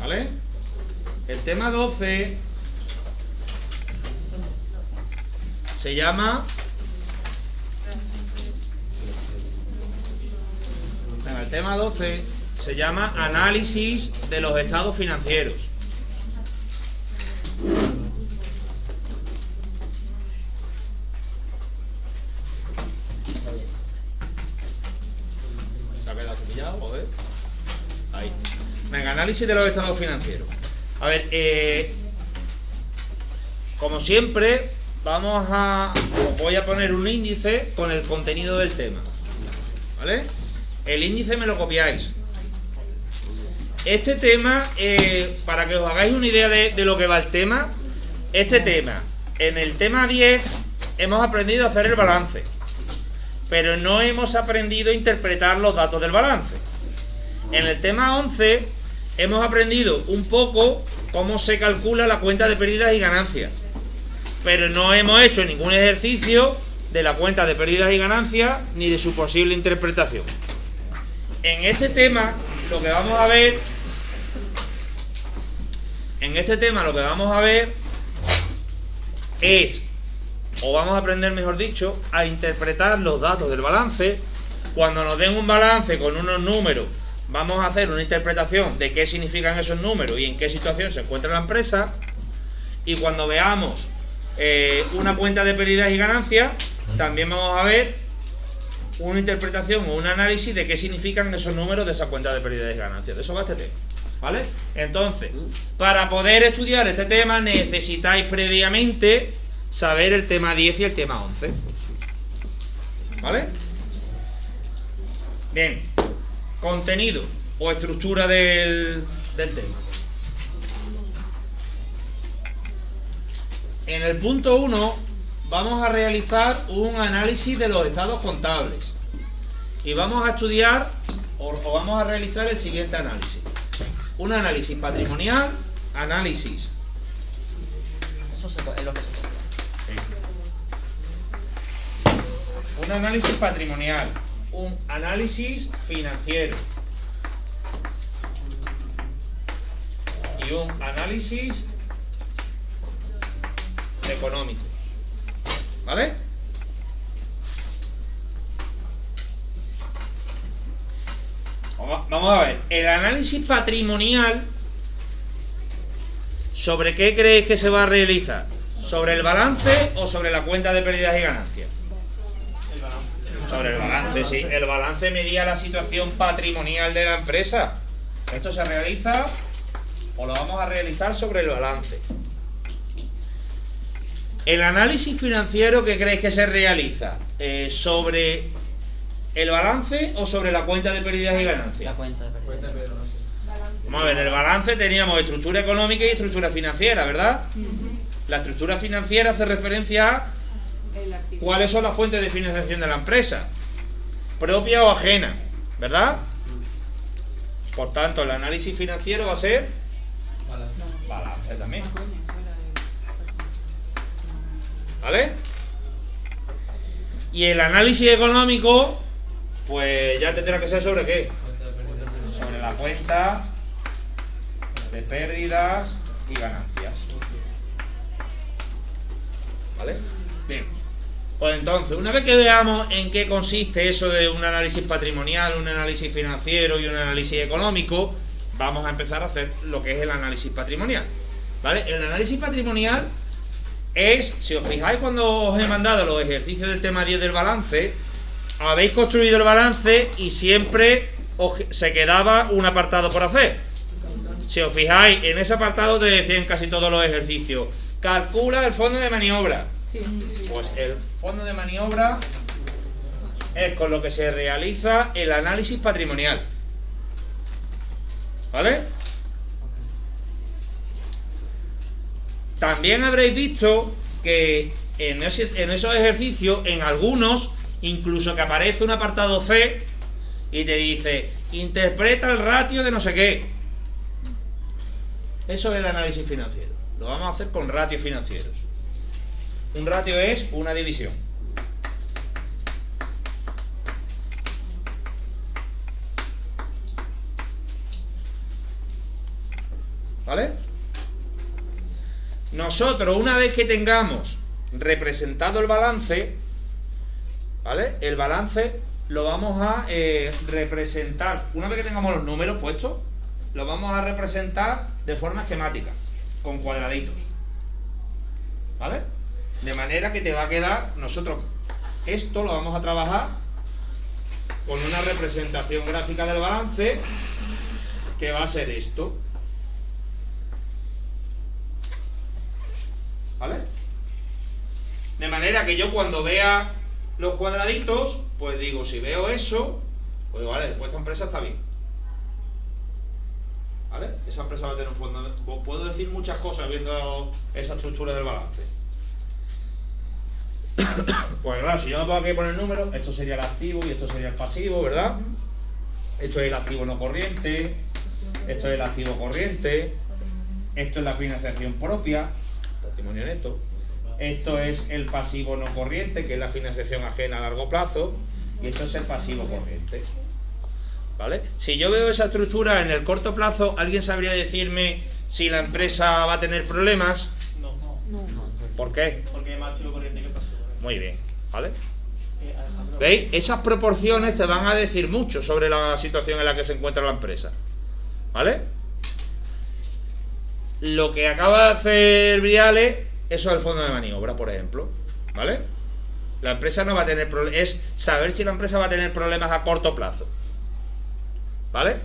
¿Vale? El tema 12 se llama... El tema 12 se llama análisis de los estados financieros. ¿Se ha quedado cepillado? Joder. Ahí. Venga, análisis de los estados financieros. A ver, como siempre, os voy a poner un índice con el contenido del tema. ¿Vale? El índice me lo copiáis. Este tema, para que os hagáis una idea de lo que va el tema, en el tema 10 hemos aprendido a hacer el balance, pero no hemos aprendido a interpretar los datos del balance. En el tema 11 hemos aprendido un poco cómo se calcula la cuenta de pérdidas y ganancias, pero no hemos hecho ningún ejercicio de la cuenta de pérdidas y ganancias ni de su posible interpretación. En este tema lo que vamos a ver es, o vamos a aprender mejor dicho, a interpretar los datos del balance. Cuando nos den un balance con unos números, vamos a hacer una interpretación de qué significan esos números y en qué situación se encuentra la empresa. Y cuando veamos una cuenta de pérdidas y ganancias, también vamos a ver una interpretación o un análisis de qué significan esos números de esa cuenta de pérdidas y ganancias. De eso va este tema, ¿vale? Entonces, para poder estudiar este tema necesitáis previamente saber el tema 10 y el tema 11, ¿vale? Bien, contenido o estructura del tema. En el punto 1 vamos a realizar un análisis de los estados contables y vamos a estudiar o vamos a realizar el siguiente análisis: un análisis patrimonial, análisis. Eso es lo que se copia. Un análisis patrimonial, un análisis financiero y un análisis económico. ¿Vale? Vamos a ver, el análisis patrimonial, ¿sobre qué creéis que se va a realizar? ¿Sobre el balance o sobre la cuenta de pérdidas y ganancias? Sobre el balance, sí. El balance medía la situación patrimonial de la empresa. Esto se realiza o lo vamos a realizar sobre el balance. El análisis financiero, ¿qué creéis que se realiza? ¿Sobre el balance o sobre la cuenta de pérdidas y ganancias? La cuenta de pérdidas. Vamos a ver, en el balance teníamos estructura económica y estructura financiera, ¿verdad? La estructura financiera hace referencia a cuáles son las fuentes de financiación de la empresa, propia o ajena, ¿verdad? Por tanto, el análisis financiero va a ser balance también. ¿Vale? Y el análisis económico, pues ya tendrá que ser sobre qué. Sobre la cuenta de pérdidas y ganancias. ¿Vale? Bien. Pues entonces, una vez que veamos en qué consiste eso de un análisis patrimonial, un análisis financiero y un análisis económico, vamos a empezar a hacer lo que es el análisis patrimonial. ¿Vale? El análisis patrimonial es, si os fijáis cuando os he mandado los ejercicios del tema 10 del balance, habéis construido el balance y siempre se quedaba un apartado por hacer. Si os fijáis, en ese apartado te decían casi todos los ejercicios: calcula el fondo de maniobra. Pues el fondo de maniobra es con lo que se realiza el análisis patrimonial. ¿Vale? También habréis visto que en esos ejercicios, en algunos, incluso que aparece un apartado C y te dice: interpreta el ratio de no sé qué. Eso es el análisis financiero. Lo vamos a hacer con ratios financieros. Un ratio es una división. ¿Vale? Nosotros, una vez que tengamos representado el balance, ¿vale? El balance lo vamos a representar, una vez que tengamos los números puestos, lo vamos a representar de forma esquemática, con cuadraditos, ¿vale? De manera que te va a quedar, nosotros esto lo vamos a trabajar con una representación gráfica del balance que va a ser esto, ¿vale? De manera que yo cuando vea los cuadraditos, pues digo, si veo eso, pues vale, después esta empresa está bien, ¿vale? Esa empresa va a tener un fondo. Puedo decir muchas cosas viendo esa estructura del balance. Pues claro, si yo me pongo aquí a poner números, esto sería el activo y esto sería el pasivo, ¿verdad? Esto es el activo no corriente, esto es el activo corriente, esto es la financiación propia, patrimonio neto, esto es el pasivo no corriente, que es la financiación ajena a largo plazo, y esto es el pasivo corriente, ¿vale? Si yo veo esa estructura en el corto plazo, ¿alguien sabría decirme si la empresa va a tener problemas? No. ¿Por qué? Porque es más activo corriente que pasivo corriente. Muy bien, ¿vale? Alejandro. ¿Veis? Esas proporciones te van a decir mucho sobre la situación en la que se encuentra la empresa, ¿vale? Lo que acaba de hacer Viales, eso es el fondo de maniobra, por ejemplo, ¿vale? La empresa no va a tener problemas, es saber si la empresa va a tener problemas a corto plazo, ¿vale?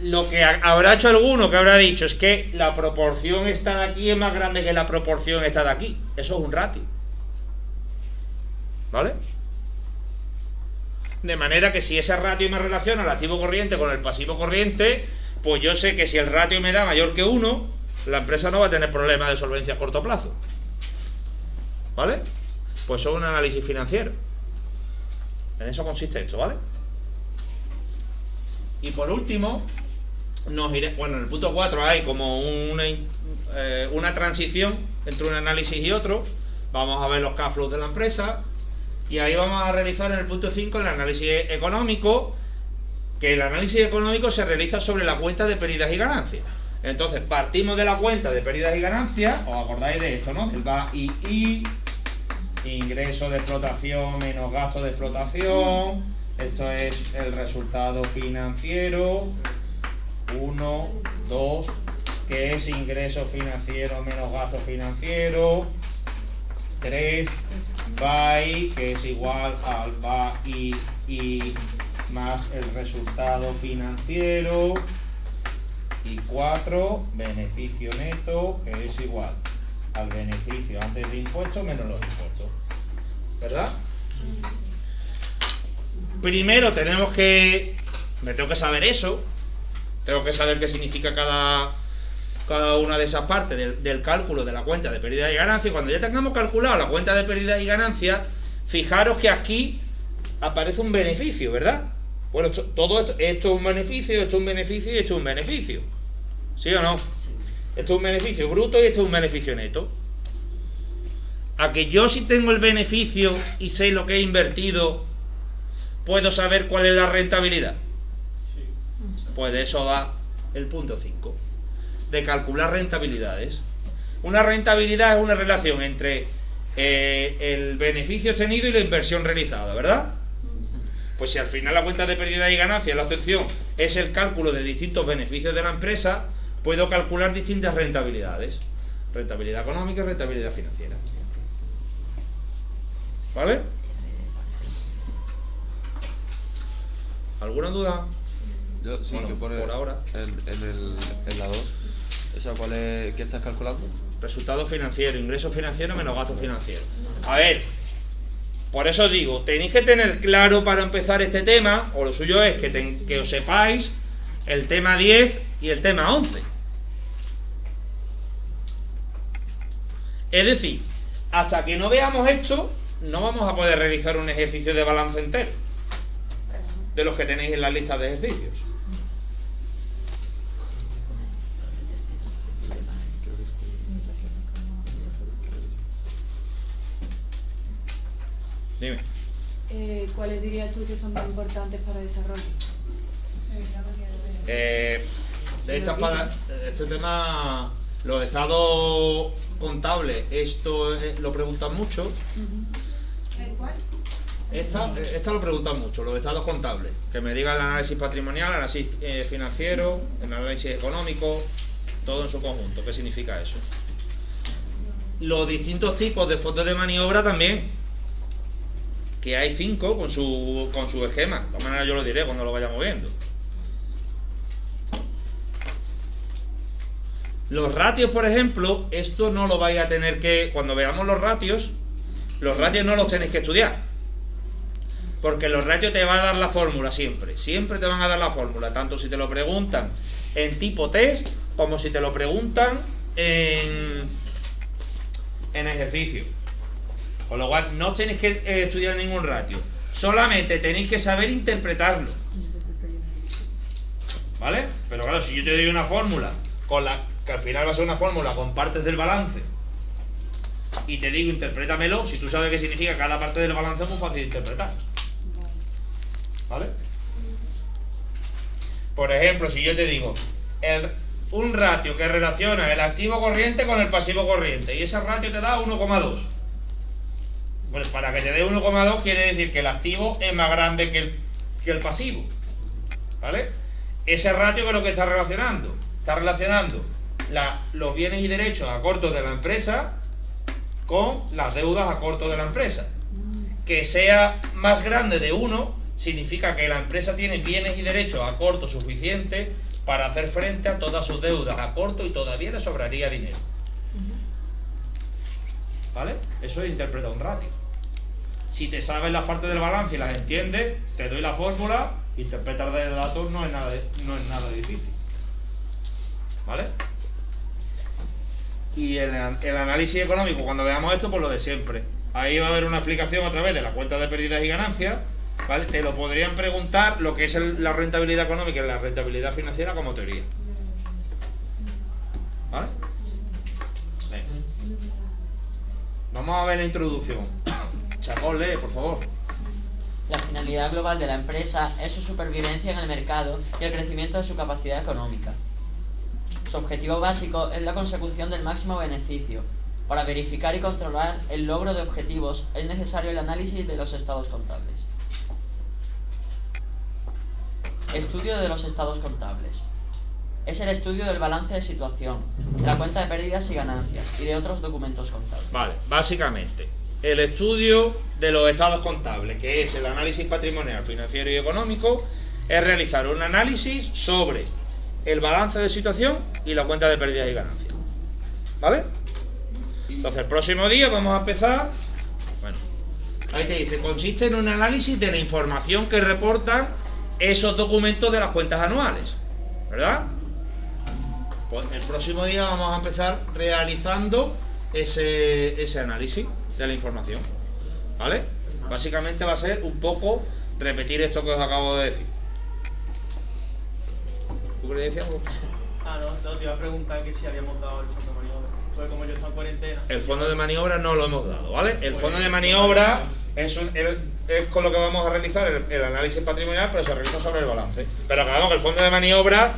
Lo que habrá hecho alguno que habrá dicho es que la proporción esta de aquí es más grande que la proporción esta de aquí. Eso es un ratio, ¿vale? De manera que si ese ratio me relaciona el activo corriente con el pasivo corriente, pues yo sé que si el ratio me da mayor que 1, la empresa no va a tener problemas de solvencia a corto plazo, ¿vale? Pues eso es un análisis financiero. En eso consiste esto, ¿vale? Y por último, bueno, en el punto 4 hay como una transición entre un análisis y otro. Vamos a ver los cash flows de la empresa. Y ahí vamos a realizar en el punto 5 el análisis económico, que el análisis económico se realiza sobre la cuenta de pérdidas y ganancias. Entonces, partimos de la cuenta de pérdidas y ganancias, os acordáis de esto, ¿no? El VAI, ingreso de explotación menos gasto de explotación, esto es el resultado financiero, 1, 2, que es ingreso financiero menos gasto financiero, 3, VAI, que es igual al VAI más el resultado financiero, y 4, beneficio neto, que es igual al beneficio antes de impuestos menos los impuestos, ¿verdad? Primero me tengo que saber eso, tengo que saber qué significa cada una de esas partes del cálculo de la cuenta de pérdidas y ganancias. Cuando ya tengamos calculado la cuenta de pérdidas y ganancias, fijaros que aquí aparece un beneficio, ¿verdad? Bueno, todo esto es un beneficio, esto es un beneficio y esto es un beneficio, ¿sí o no? Esto es un beneficio bruto y esto es un beneficio neto. A que yo, si tengo el beneficio y sé lo que he invertido, ¿puedo saber cuál es la rentabilidad? Pues de eso va el punto 5, de calcular rentabilidades. Una rentabilidad es una relación entre el beneficio obtenido y la inversión realizada, ¿verdad? Pues si al final la cuenta de pérdidas y ganancias, la obtención, es el cálculo de distintos beneficios de la empresa, puedo calcular distintas rentabilidades. Rentabilidad económica y rentabilidad financiera. ¿Vale? ¿Alguna duda? Yo sí, Bueno, que pone por ahora. en la 2. ¿Esa cuál es? ¿Qué estás calculando? Resultado financiero, ingreso financiero menos gasto financiero. A ver, por eso digo, tenéis que tener claro para empezar este tema, o lo suyo es que os sepáis el tema 10 y el tema 11. Es decir, hasta que no veamos esto, no vamos a poder realizar un ejercicio de balance entero de los que tenéis en la lista de ejercicios. Dime. ¿Cuáles dirías tú que son más importantes para el desarrollo? De estas para este tema, los estados contables, esto lo preguntan mucho. ¿Cuál? Esta lo preguntan mucho, los estados contables. Que me digan el análisis patrimonial, el análisis financiero, el análisis económico, todo en su conjunto. ¿Qué significa eso? Los distintos tipos de fondos de maniobra también, que hay 5 con su esquema. De todas maneras yo lo diré cuando lo vayamos viendo. Los ratios, por ejemplo, esto no lo vais a tener que... Cuando veamos los ratios no los tenéis que estudiar. Porque los ratios te van a dar la fórmula siempre. Siempre te van a dar la fórmula, tanto si te lo preguntan en tipo test, como si te lo preguntan en ejercicio. Con lo cual no tenéis que estudiar ningún ratio. Solamente tenéis que saber interpretarlo. ¿Vale? Pero claro, si yo te doy una fórmula que al final va a ser una fórmula con partes del balance, y te digo interprétamelo, si tú sabes qué significa cada parte del balance, es muy fácil de interpretar. ¿Vale? Por ejemplo, si yo te digo un ratio que relaciona el activo corriente con el pasivo corriente, y ese ratio te da 1,2. Pues para que te dé 1,2 quiere decir que el activo es más grande que el pasivo. ¿Vale? Ese ratio que es lo que está relacionando. Está relacionando los bienes y derechos a corto de la empresa con las deudas a corto de la empresa. Que sea más grande de 1 significa que la empresa tiene bienes y derechos a corto suficiente para hacer frente a todas sus deudas a corto y todavía le sobraría dinero. ¿Vale? Eso es interpretar un ratio. Si te sabes las partes del balance y las entiendes, te doy la fórmula, interpretar de datos no es nada difícil. ¿Vale? Y el análisis económico, cuando veamos esto, pues lo de siempre. Ahí va a haber una explicación a través de la cuenta de pérdidas y ganancias. ¿Vale? Te lo podrían preguntar lo que es la rentabilidad económica y la rentabilidad financiera como teoría. ¿Vale? Venga. Vamos a ver la introducción. Chacón, lee, por favor. La finalidad global de la empresa es su supervivencia en el mercado y el crecimiento de su capacidad económica. Su objetivo básico es la consecución del máximo beneficio. Para verificar y controlar el logro de objetivos es necesario el análisis de los estados contables. Estudio de los estados contables. Es el estudio del balance de situación, de la cuenta de pérdidas y ganancias y de otros documentos contables. Vale, básicamente, el estudio de los estados contables, que es el análisis patrimonial, financiero y económico, es realizar un análisis sobre el balance de situación y la cuenta de pérdidas y ganancias. ¿Vale? Entonces, el próximo día vamos a empezar. Bueno, ahí te dice, consiste en un análisis de la información que reportan esos documentos de las cuentas anuales, ¿verdad? Pues el próximo día vamos a empezar realizando ese análisis de la información, ¿vale? Básicamente va a ser un poco repetir esto que os acabo de decir. ¿Tú qué le decías? No, te iba a preguntar que si habíamos dado el fondo de maniobra. Pues como yo estoy en cuarentena. El fondo de maniobra no lo hemos dado, ¿vale? El fondo de maniobra es con lo que vamos a realizar el análisis patrimonial, pero se realiza sobre el balance. Pero acabamos que el fondo de maniobra,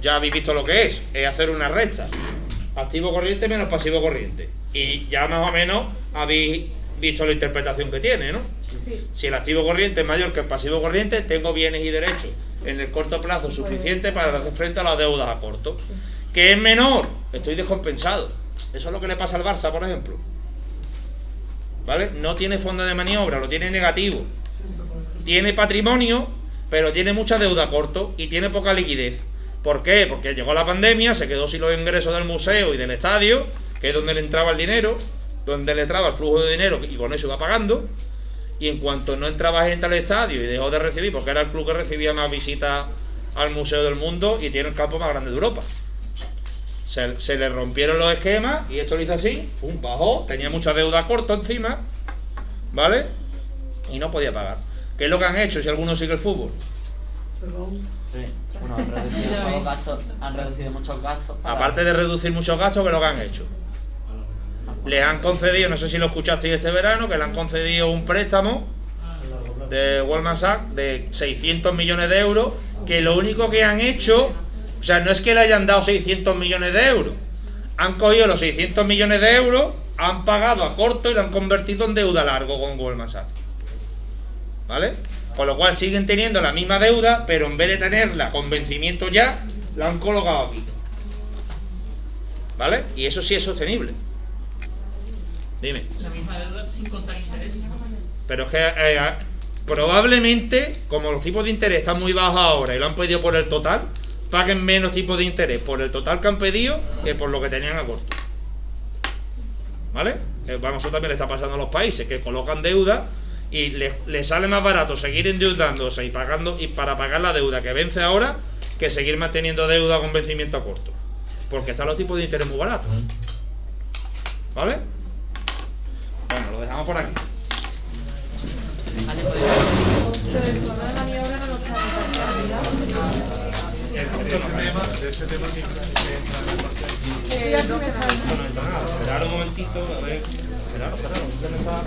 ya habéis visto lo que es hacer una recta. Activo corriente menos pasivo corriente. Y ya más o menos habéis visto la interpretación que tiene, ¿no? Sí. Si el activo corriente es mayor que el pasivo corriente, tengo bienes y derechos en el corto plazo suficiente para hacer frente a las deudas a corto. ¿Que es menor? Estoy descompensado. Eso es lo que le pasa al Barça, por ejemplo. ¿Vale? No tiene fondo de maniobra, lo tiene negativo. Tiene patrimonio, pero tiene mucha deuda a corto y tiene poca liquidez. ¿Por qué? Porque llegó la pandemia, se quedó sin los ingresos del museo y del estadio, que es donde le entraba el dinero, donde le entraba el flujo de dinero y con eso iba pagando. Y en cuanto no entraba gente al estadio y dejó de recibir, porque era el club que recibía más visitas al Museo del Mundo y tiene el campo más grande de Europa. Se le rompieron los esquemas y esto lo hizo así, pum, bajó, tenía mucha deuda a corto encima, ¿vale? Y no podía pagar. ¿Qué es lo que han hecho si alguno sigue el fútbol? Sí. Bueno, han reducido muchos gastos. Aparte de reducir muchos gastos, ¿qué es lo que han hecho? Les han concedido, no sé si lo escuchasteis este verano, que le han concedido un préstamo de Goldman Sachs de 600 millones de euros, que lo único que han hecho O sea, no es que le hayan dado 600 millones de euros. Han cogido los 600 millones de euros, han pagado a corto y lo han convertido en deuda a largo con Goldman Sachs. ¿Vale? Con lo cual siguen teniendo la misma deuda, pero en vez de tenerla con vencimiento ya, la han colocado aquí. ¿Vale? Y eso sí es sostenible. Dime. La misma deuda sin contar intereses. Pero es que probablemente, como los tipos de interés están muy bajos ahora y lo han pedido por el total, paguen menos tipos de interés por el total que han pedido que por lo que tenían a corto. ¿Vale? Vamos, eso también le está pasando a los países que colocan deuda y les sale más barato seguir endeudándose y para pagar la deuda que vence ahora que seguir manteniendo deuda con vencimiento a corto. Porque están los tipos de interés muy baratos. ¿Vale? Bueno, lo dejamos por aquí. Vale, Pero el fondo de maniobra no lo está Este tema sí no me está Esperar un momentito, a ver. Esperar, ¿dónde está?